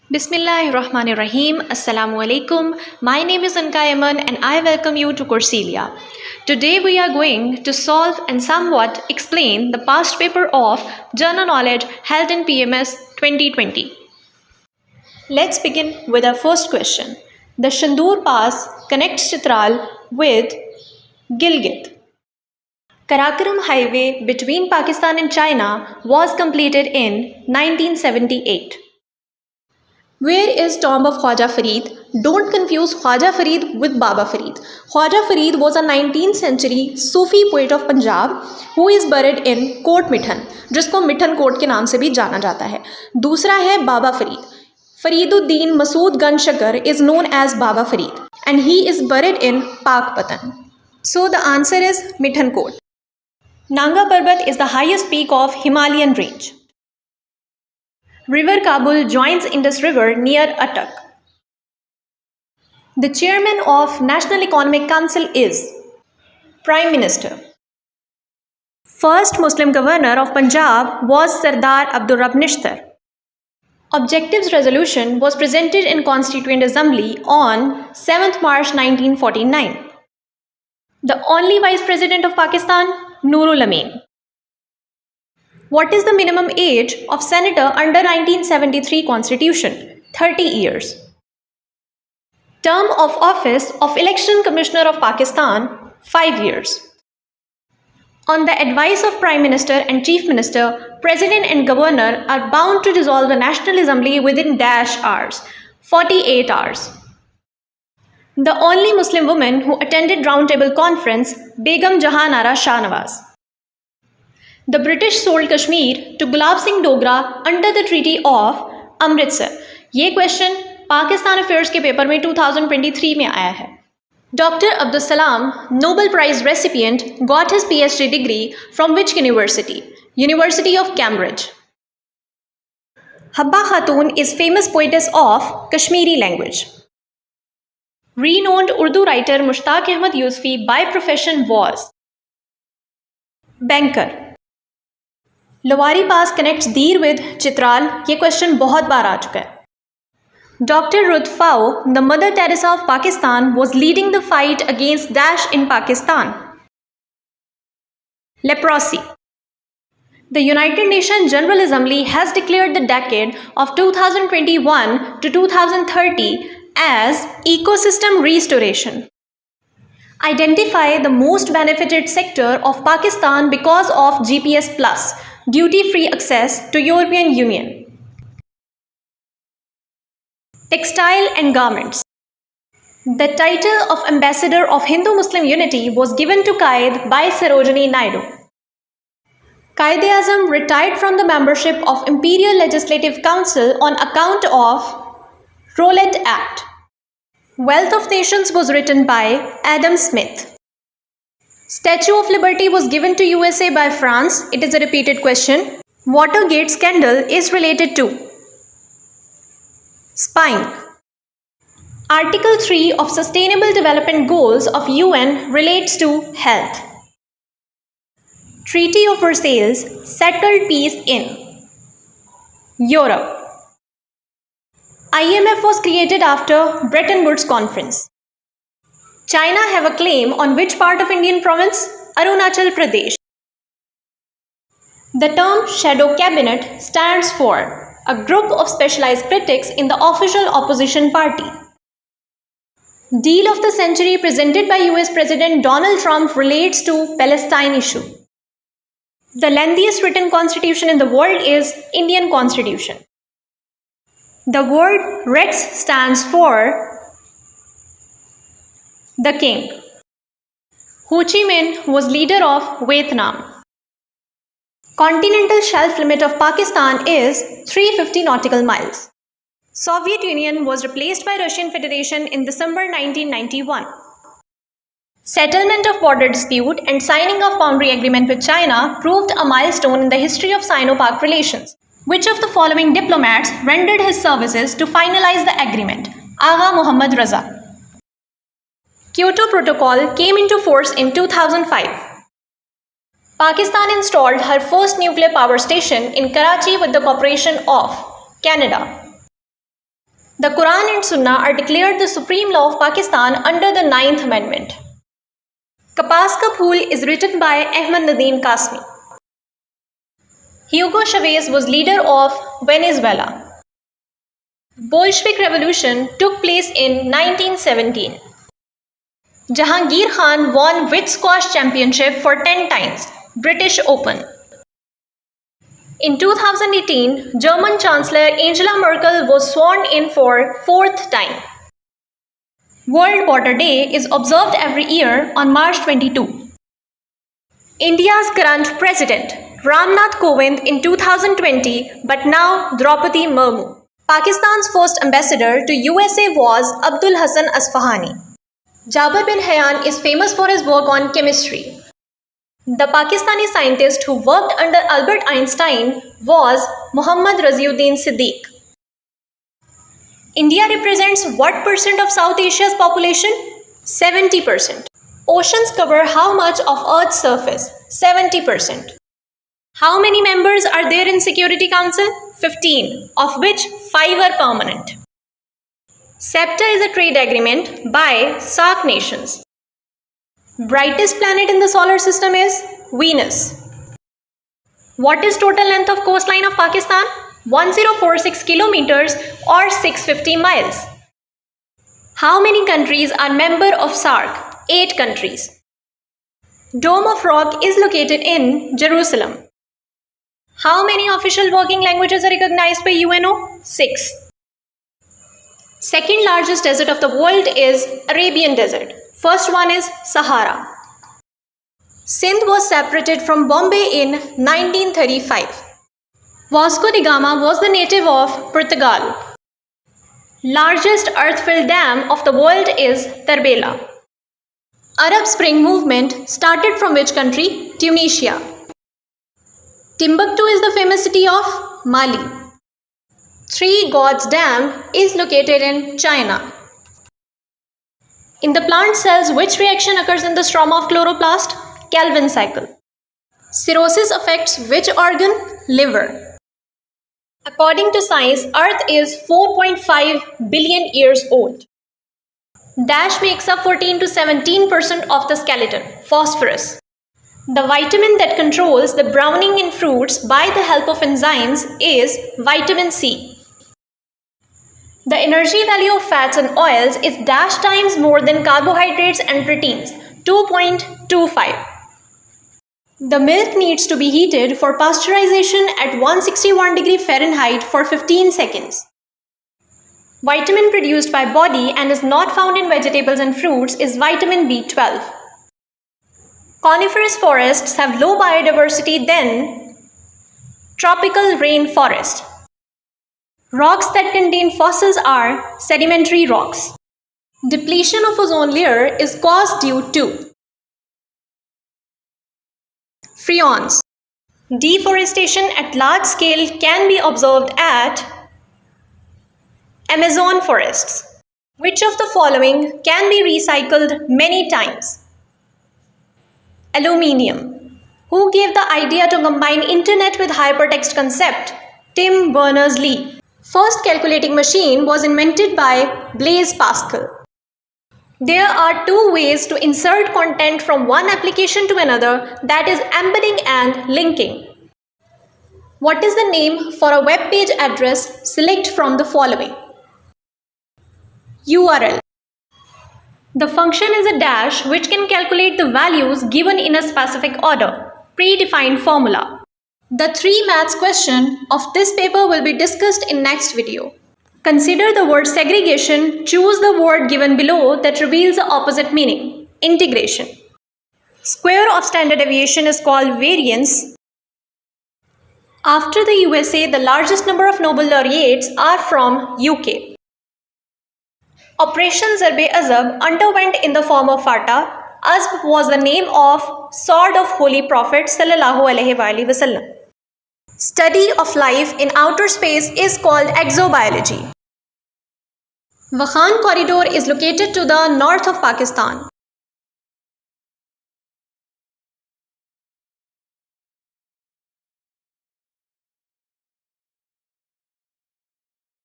Bismillahirrahmanirrahim. Assalamu alaikum. My name is Anka Yaman and I welcome you to Courselia. Today we are going to solve and somewhat explain the past paper of General Knowledge Health and PMS 2020. Let's begin with our first question. The Shandur Pass connects Chitral with Gilgit. Karakoram Highway between Pakistan and China was completed in 1978. Where is tomb of Khwaja Farid? Don't confuse Khwaja Farid with Baba Farid. Khwaja Farid was a 19th century Sufi poet of Punjab who is buried in Kot Mithan, जिसको Mithan coat के नाम से भी जाना जाता है. दूसरा है बाबा Farid. Fariduddin Masood Ganshakar is known as Baba Farid and he is buried in Pak Patan. So the answer is Mithan Kot. Nanga Parbat is the highest peak of Himalayan range. River Kabul joins Indus River near Attock. The chairman of National Economic Council is Prime Minister. First Muslim governor of Punjab was Sardar Abdur Rab Nishtar. Objectives resolution was presented in Constituent Assembly on 7th March 1949. The only Vice President of Pakistan, Nurul Amin. What is the minimum age of senator under 1973 Constitution? 30 years. Term of office of Election Commissioner of Pakistan, 5 years. On the advice of Prime Minister and Chief Minister, President and Governor are bound to dissolve the National Assembly within dash hours, 48 hours. The only Muslim woman who attended Roundtable Conference, Begum Jahan Ara Shahnawaz. The British sold Kashmir to Gulab Singh Dogra under the Treaty of Amritsar. ये question Pakistan affairs के paper में 2023 में आया है. Dr. Abdul Salam, Nobel Prize recipient, got his PhD degree from which university? University of Cambridge. Habba Khatun is famous poetess of Kashmiri language. Renowned Urdu writer Mushtaq Ahmad Yusfi by profession was banker. Lowari Pass connects Dir with Chitral. ये question बहुत बार आ चुका है. Dr. Ruth Pao, the Mother Teresa of Pakistan, was leading the fight against Daesh in Pakistan. Leprosy. The United Nations General Assembly has declared the decade of 2021 to 2030 as ecosystem restoration. Identify the most benefited sector of Pakistan because of GPS Plus, duty-free access to European Union. Textile and garments. The title of Ambassador of Hindu-Muslim Unity was given to Qaid by Sarojini Naidu. Quaid-e-Azam retired from the membership of Imperial Legislative Council on account of Rowlatt Act. Wealth of Nations was written by Adam Smith. Statue of Liberty was given to USA by France. It is a repeated question. Watergate scandal is related to spying. Article 3 of Sustainable Development Goals of UN relates to health. Treaty of Versailles settled peace in Europe. IMF was created after Bretton Woods Conference. China have a claim on which part of Indian province? Arunachal Pradesh. The term shadow cabinet stands for a group of specialized critics in the official opposition party. Deal of the century presented by US President Donald Trump relates to Palestine issue. The lengthiest written constitution in the world is Indian Constitution. The word Rex stands for the king. Ho Chi Minh was leader of Vietnam. Continental shelf limit of Pakistan is 350 nautical miles. Soviet Union was replaced by Russian Federation in December 1991. Settlement of border dispute and signing of boundary agreement with China proved a milestone in the history of Sino-Pak relations. Which of the following diplomats rendered his services to finalize the agreement? Agha Muhammad Raza. Kyoto Protocol came into force in 2005. Pakistan installed her first nuclear power station in Karachi with the cooperation of Canada. The Quran and Sunnah are declared the supreme law of Pakistan under the 9th Amendment. Kapas Ka Phool is written by Ahmad Nadeem Kasmi. Hugo Chavez was leader of Venezuela. Bolshevik Revolution took place in 1917. Jahangir Khan won which squash championship for 10 times? British Open. In 2018, German Chancellor Angela Merkel was sworn in for 4th time. World Water Day is observed every year on March 22. India's current president, Ramnath Kovind in 2020, but now Draupadi Murmu. Pakistan's first ambassador to USA was Abdul Hassan Asfahani. Jabir bin Hayyan is famous for his work on chemistry. The Pakistani scientist who worked under Albert Einstein was Muhammad Raziuddin Siddique. India represents what percent of South Asia's population? 70%. Oceans cover how much of Earth's surface? 70%. How many members are there in Security Council? 15, of which 5 are permanent. CEPTA is a trade agreement by SAARC nations. Brightest planet in the solar system is Venus. What is total length of coastline of Pakistan? 1046 kilometers or 650 miles. How many countries are member of SAARC? 8 countries. Dome of Rock is located in Jerusalem. How many official working languages are recognized by UNO? 6. Second largest desert of the world is Arabian Desert. First one is Sahara. Sindh was separated from Bombay in 1935. Vasco da Gama was the native of Portugal. Largest earth-filled dam of the world is Tarbela. Arab Spring movement started from which country? Tunisia. Timbuktu is the famous city of Mali. Three Gorges Dam is located in China. In the plant cells, which reaction occurs in the stroma of chloroplast? Calvin cycle. Cirrhosis affects which organ? Liver. According to science, Earth is 4.5 billion years old. Dash makes up 14 to 17% of the skeleton. Phosphorus. The vitamin that controls the browning in fruits by the help of enzymes is vitamin C. The energy value of fats and oils is dash times more than carbohydrates and proteins, 2.25. The milk needs to be heated for pasteurization at 161 degree Fahrenheit for 15 seconds. Vitamin produced by body and is not found in vegetables and fruits is vitamin B12. Coniferous forests have low biodiversity than tropical rainforest. Rocks that contain fossils are sedimentary rocks. Depletion of ozone layer is caused due to freons. Deforestation at large scale can be observed at Amazon forests. Which of the following can be recycled many times? Aluminium. Who gave the idea to combine internet with hypertext concept? Tim Berners-Lee. First calculating machine was invented by Blaise Pascal. There are two ways to insert content from one application to another, that is embedding and linking. What is the name for a web page address? Select from the following. URL. The function is a dash which can calculate the values given in a specific order. Predefined formula. The 3 maths question of this paper will be discussed in next video. Consider the word segregation. Choose the word given below that reveals the opposite meaning. Integration. Square of standard deviation is called variance. After the USA, the largest number of Nobel laureates are from UK. Operation Zarb-e-Azab underwent in the form of Fatah. Azb was the name of sword of Holy Prophet sallallahu alaihi wasallam. Study of life in outer space is called exobiology. Wakhan Corridor is located to the north of Pakistan.